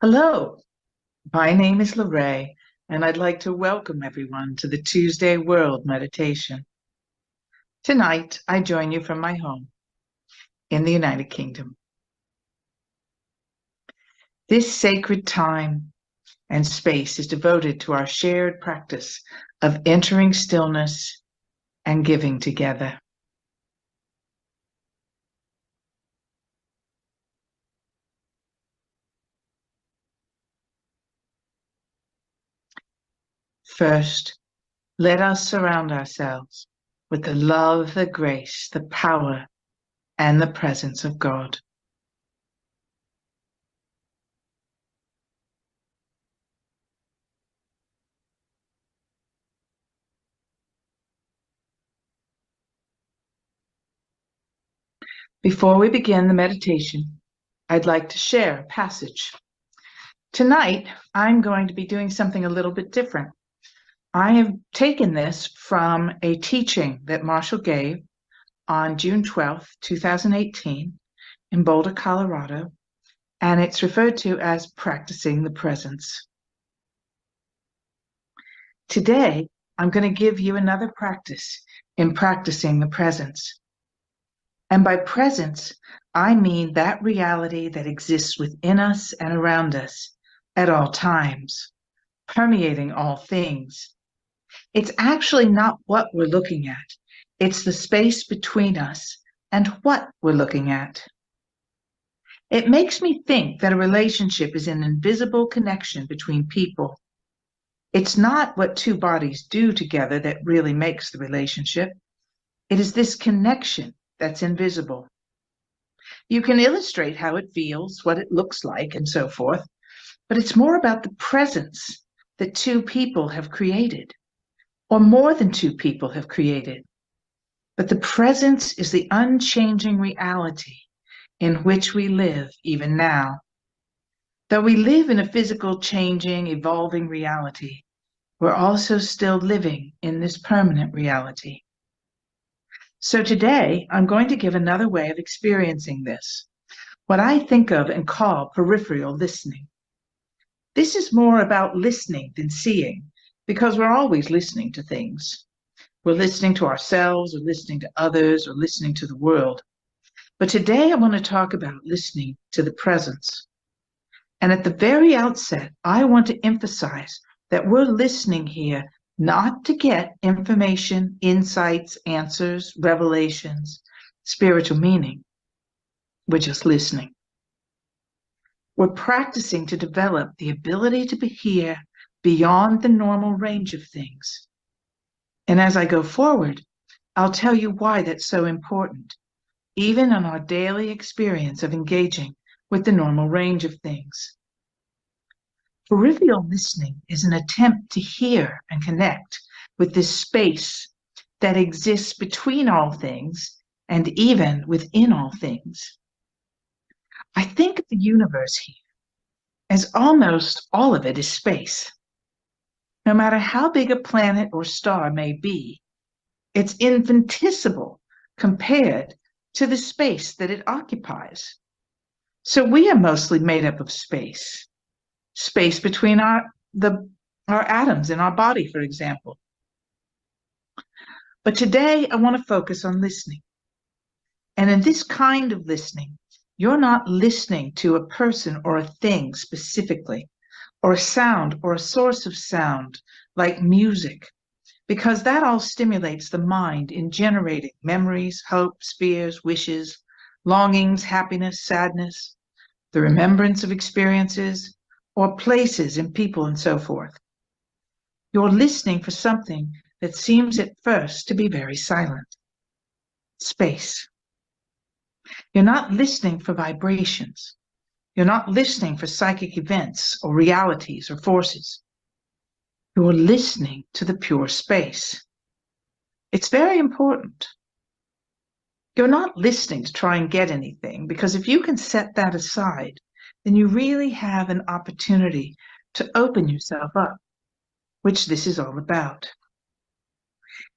Hello, my name is Lorraine, and I'd like to welcome everyone to the Tuesday World Meditation. Tonight, I join you from my home in the United Kingdom. This sacred time and space is devoted to our shared practice of entering stillness and giving together. First, let us surround ourselves with the love, the grace, the power, and the presence of God. Before we begin the meditation, I'd like to share a passage. Tonight, I'm going to be doing something a little bit different. I have taken this from a teaching that Marshall gave on June 12th, 2018 in Boulder, Colorado, and it's referred to as practicing the presence. Today, I'm going to give you another practice in practicing the presence. And by presence, I mean that reality that exists within us and around us at all times, permeating all things. It's actually not what we're looking at. It's the space between us and what we're looking at. It makes me think that a relationship is an invisible connection between people. It's not what two bodies do together that really makes the relationship. It is this connection that's invisible. You can illustrate how it feels, what it looks like, and so forth, but it's more about the presence that two people have created, or more than two people have created. But the presence is the unchanging reality in which we live even now. Though we live in a physical, changing, evolving reality, we're also still living in this permanent reality. So today, I'm going to give another way of experiencing this, what I think of and call peripheral listening. This is more about listening than seeing, because we're always listening to things. We're listening to ourselves, or listening to others, or listening to the world. But today I want to talk about listening to the presence. And at the very outset, I want to emphasize that we're listening here not to get information, insights, answers, revelations, spiritual meaning. We're just listening. We're practicing to develop the ability to hear beyond the normal range of things. And as I go forward, I'll tell you why that's so important, even in our daily experience of engaging with the normal range of things. Peripheral listening is an attempt to hear and connect with this space that exists between all things and even within all things. I think of the universe here as almost all of it is space. No matter how big a planet or star may be, it's infinitesimal compared to the space that it occupies. So we are mostly made up of space between our atoms in our body, for example. But today I want to focus on listening. And in this kind of listening, you're not listening to a person or a thing specifically, or a sound or a source of sound like music, because that all stimulates the mind in generating memories, hopes, fears, wishes, longings, happiness, sadness, the remembrance of experiences, or places and people and so forth. You're listening for something that seems at first to be very silent. Space. You're not listening for vibrations. You're not listening for psychic events or realities or forces. You're listening to the pure space. It's very important. You're not listening to try and get anything, because if you can set that aside, then you really have an opportunity to open yourself up, which this is all about.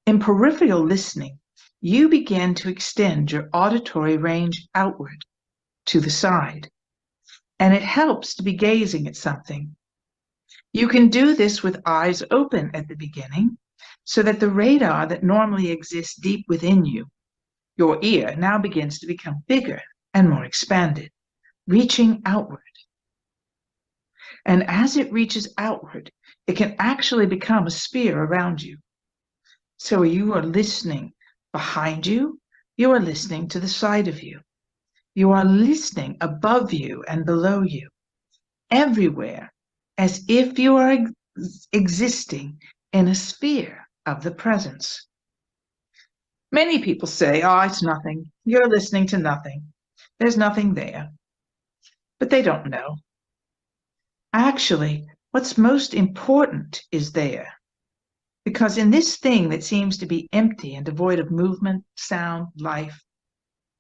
In peripheral listening, you begin to extend your auditory range outward to the side. and it helps to be gazing at something. You can do this with eyes open at the beginning, so that the radar that normally exists deep within you, your ear, now begins to become bigger and more expanded, reaching outward. And as it reaches outward, it can actually become a sphere around you. So you are listening behind you, you are listening to the side of you. You are listening above you and below you, everywhere, as if you are existing in a sphere of the presence. Many people say, oh, it's nothing. You're listening to nothing. There's nothing there. But they don't know. Actually, what's most important is there. Because in this thing that seems to be empty and devoid of movement, sound, life,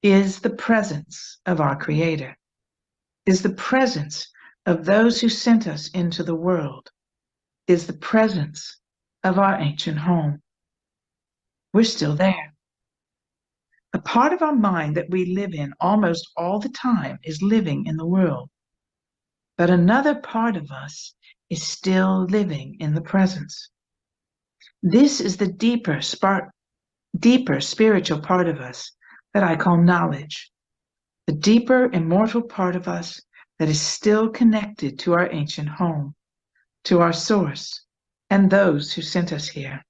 is the presence of our Creator, is the presence of those who sent us into the world, is the presence of our ancient home. We're still there. A part of our mind that we live in almost all the time is living in the world. But another part of us is still living in the presence. This is the deeper spiritual part of us that I call knowledge. The deeper immortal part of us that is still connected to our ancient home, to our source, and those who sent us here.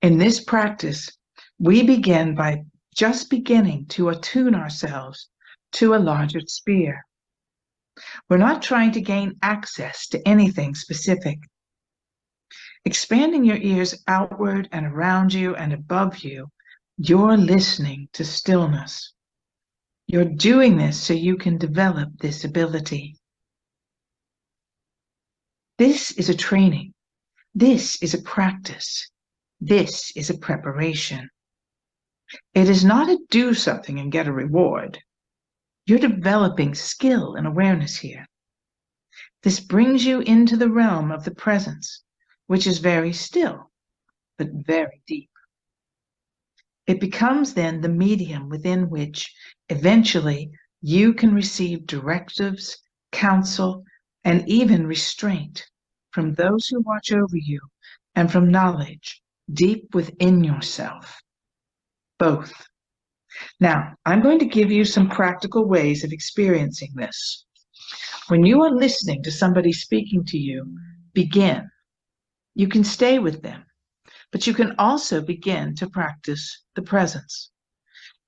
In this practice, we begin by just beginning to attune ourselves to a larger sphere. We're not trying to gain access to anything specific. Expanding your ears outward and around you and above you, you're listening to stillness. You're doing this so you can develop this ability. This is a training. This is a practice. This is a preparation. It is not a do something and get a reward. You're developing skill and awareness here. This brings you into the realm of the presence, which is very still, but very deep. It becomes then the medium within which eventually you can receive directives, counsel, and even restraint from those who watch over you and from knowledge deep within yourself. Both. Now, I'm going to give you some practical ways of experiencing this. When you are listening to somebody speaking to you, begin. You can stay with them, but you can also begin to practice the presence.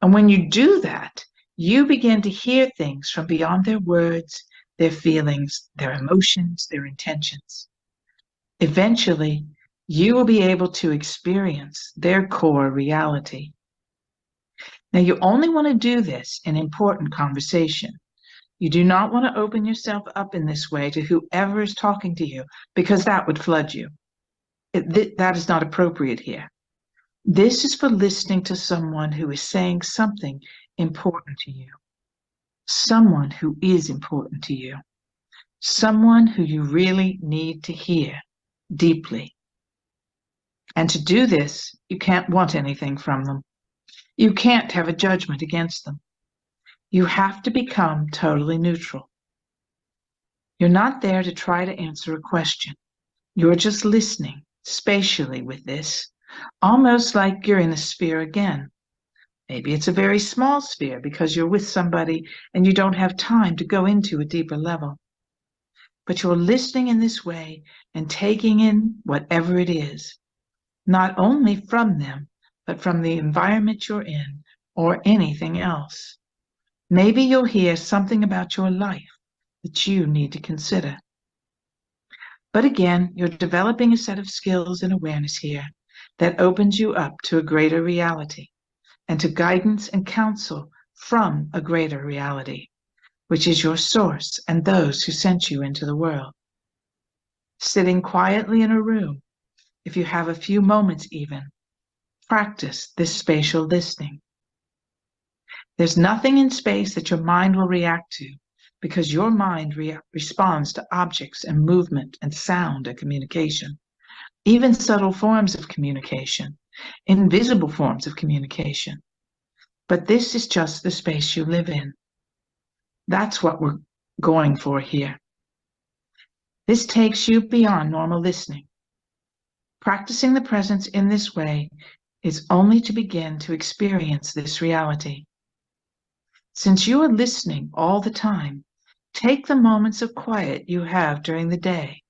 And when you do that, you begin to hear things from beyond their words, their feelings, their emotions, their intentions. Eventually, you will be able to experience their core reality. Now, you only want to do this in important conversation. You do not want to open yourself up in this way to whoever is talking to you, because that would flood you. That is not appropriate here. This is for listening to someone who is saying something important to you, someone who is important to you, someone who you really need to hear deeply. And to do this, you can't want anything from them. You can't have a judgment against them. You have to become totally neutral. You're not there to try to answer a question. You're just listening spatially with this, almost like you're in a sphere again. Maybe it's a very small sphere because you're with somebody and you don't have time to go into a deeper level. But you're listening in this way and taking in whatever it is, not only from them, but from the environment you're in or anything else. Maybe you'll hear something about your life that you need to consider. But again, you're developing a set of skills and awareness here that opens you up to a greater reality and to guidance and counsel from a greater reality, which is your source and those who sent you into the world. Sitting quietly in a room, if you have a few moments even, practice this spatial listening. There's nothing in space that your mind will react to, because your mind responds to objects and movement and sound and communication, even subtle forms of communication, invisible forms of communication. But this is just the space you live in. That's what we're going for here. This takes you beyond normal listening. Practicing the presence in this way is only to begin to experience this reality. Since you are listening all the time, take the moments of quiet you have during the day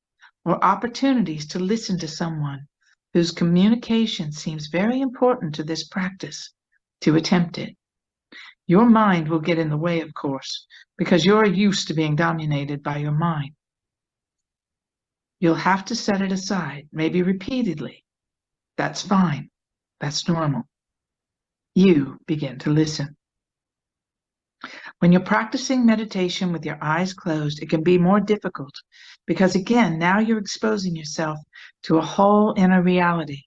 or opportunities to listen to someone whose communication seems very important to this practice to attempt it. Your mind will get in the way, of course, because you're used to being dominated by your mind. You'll have to set it aside, maybe repeatedly. That's fine. That's normal. You begin to listen. When you're practicing meditation with your eyes closed, it can be more difficult because, again, now you're exposing yourself to a whole inner reality,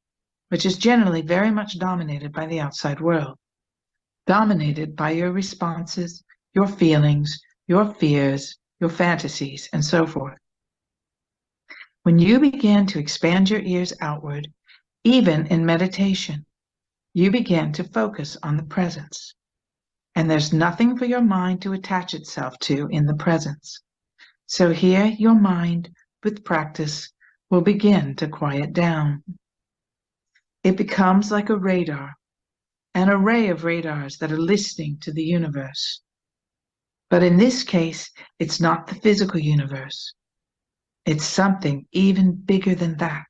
which is generally very much dominated by the outside world, dominated by your responses, your feelings, your fears, your fantasies, and so forth. When you begin to expand your ears outward, even in meditation, you begin to focus on the presence. And there's nothing for your mind to attach itself to in the presence. So here your mind, with practice, will begin to quiet down. It becomes like a radar, an array of radars that are listening to the universe. But in this case, it's not the physical universe. It's something even bigger than that,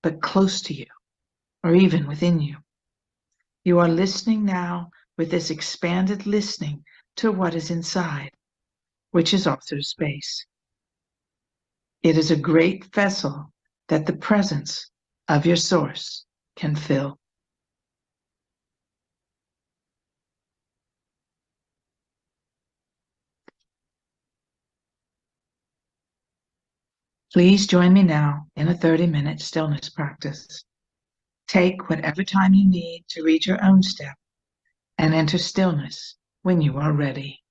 but close to you, or even within you. You are listening now with this expanded listening to what is inside, which is also space. It is a great vessel that the presence of your source can fill. Please join me now in a 30-minute stillness practice. Take whatever time you need to read your own step and enter stillness when you are ready.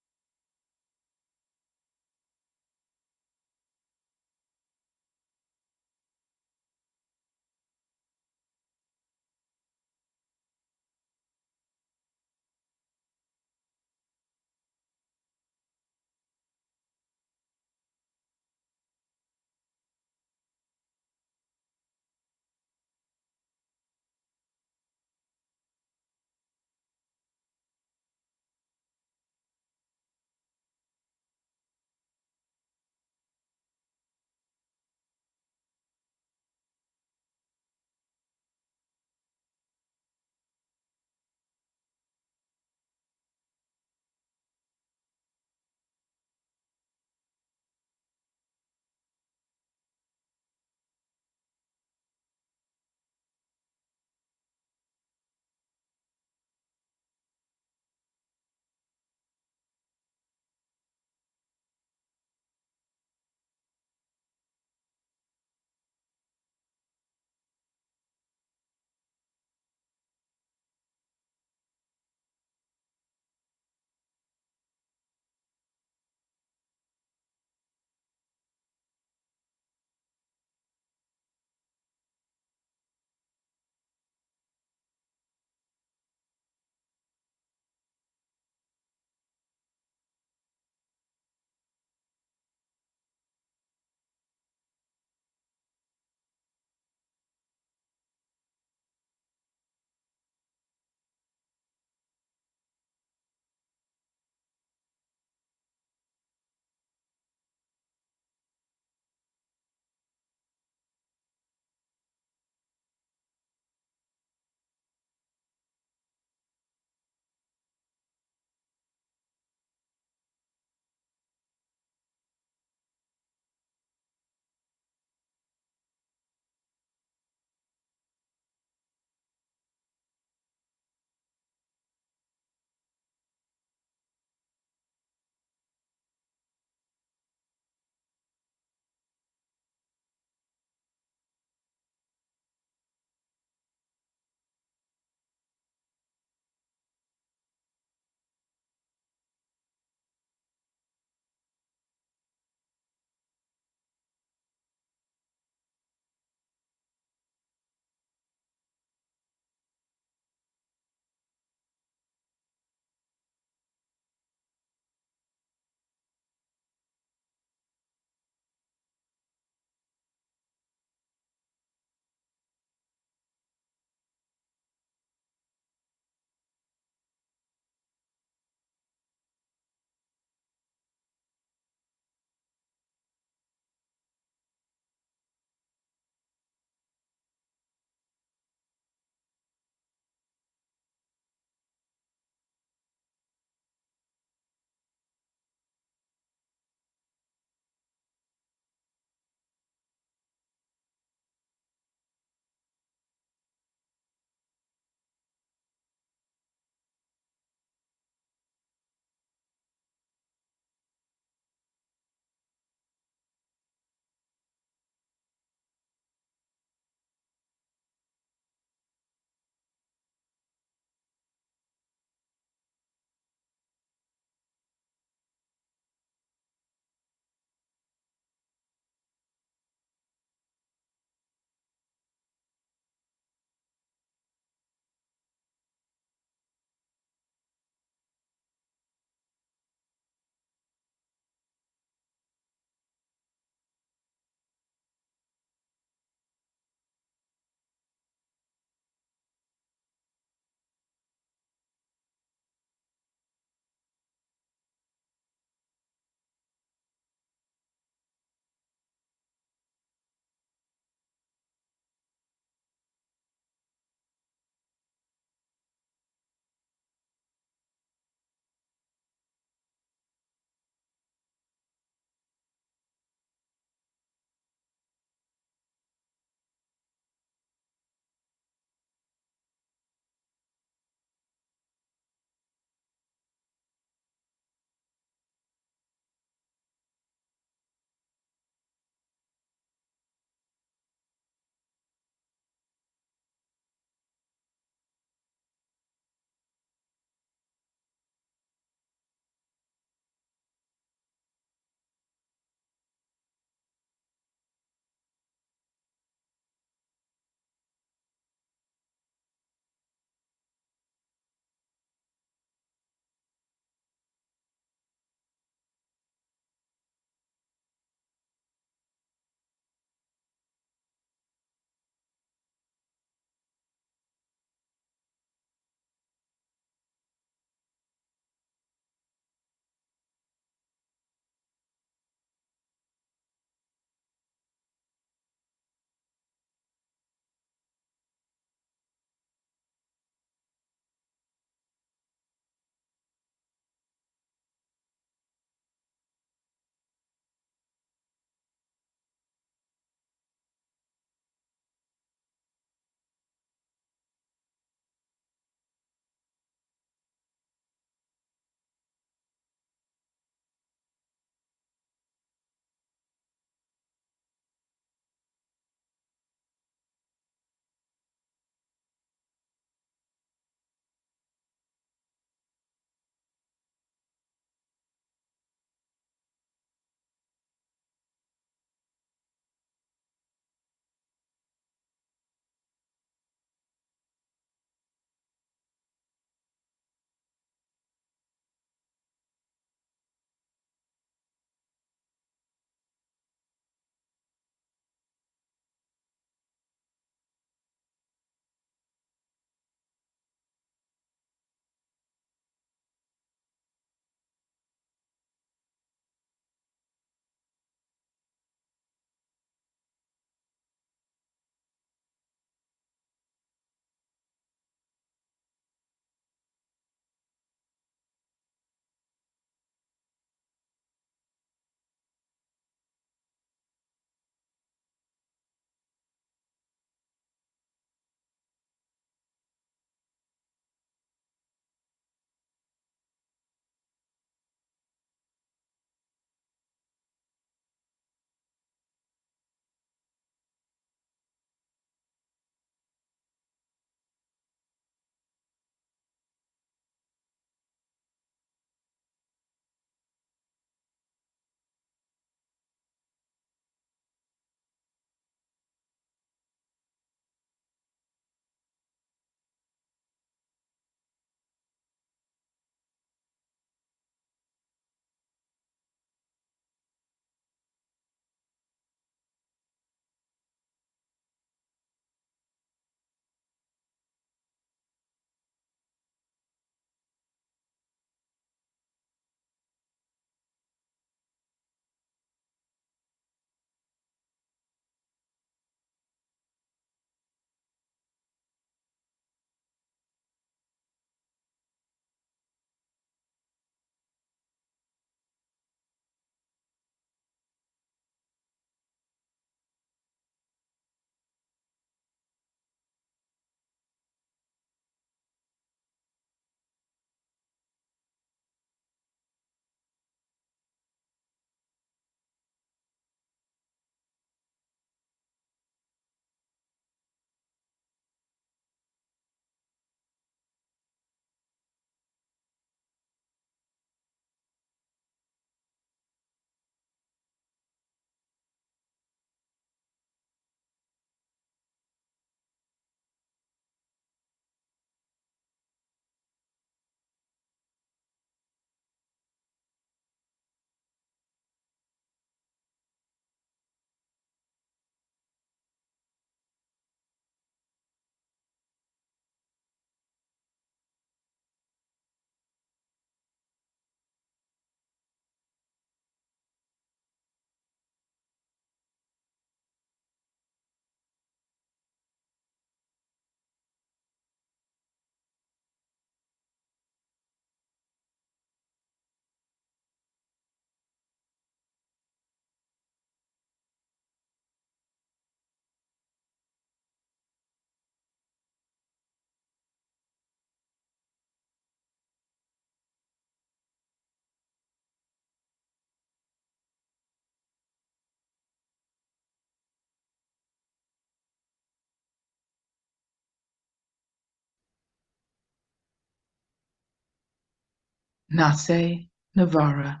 Nase, Navara,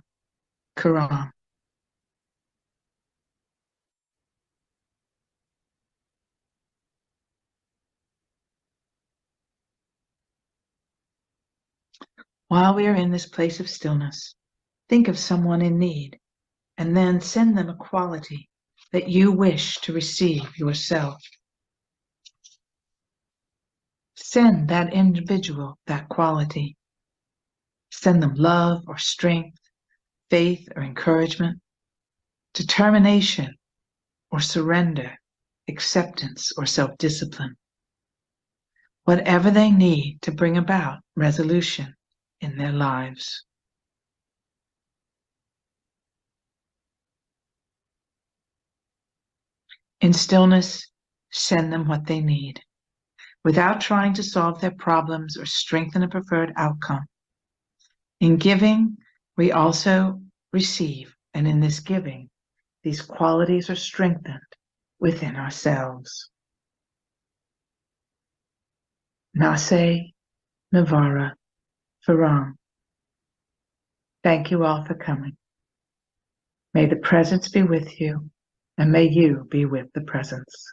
Karam. While we are in this place of stillness, think of someone in need and then send them a quality that you wish to receive yourself. Send that individual that quality. Send them love or strength, faith or encouragement, determination or surrender, acceptance or self-discipline. Whatever they need to bring about resolution in their lives. In stillness, send them what they need, without trying to solve their problems or strengthen a preferred outcome. In giving, we also receive, and in this giving, these qualities are strengthened within ourselves. Nase, Navara, Farang. Thank you all for coming. May the presence be with you, and may you be with the presence.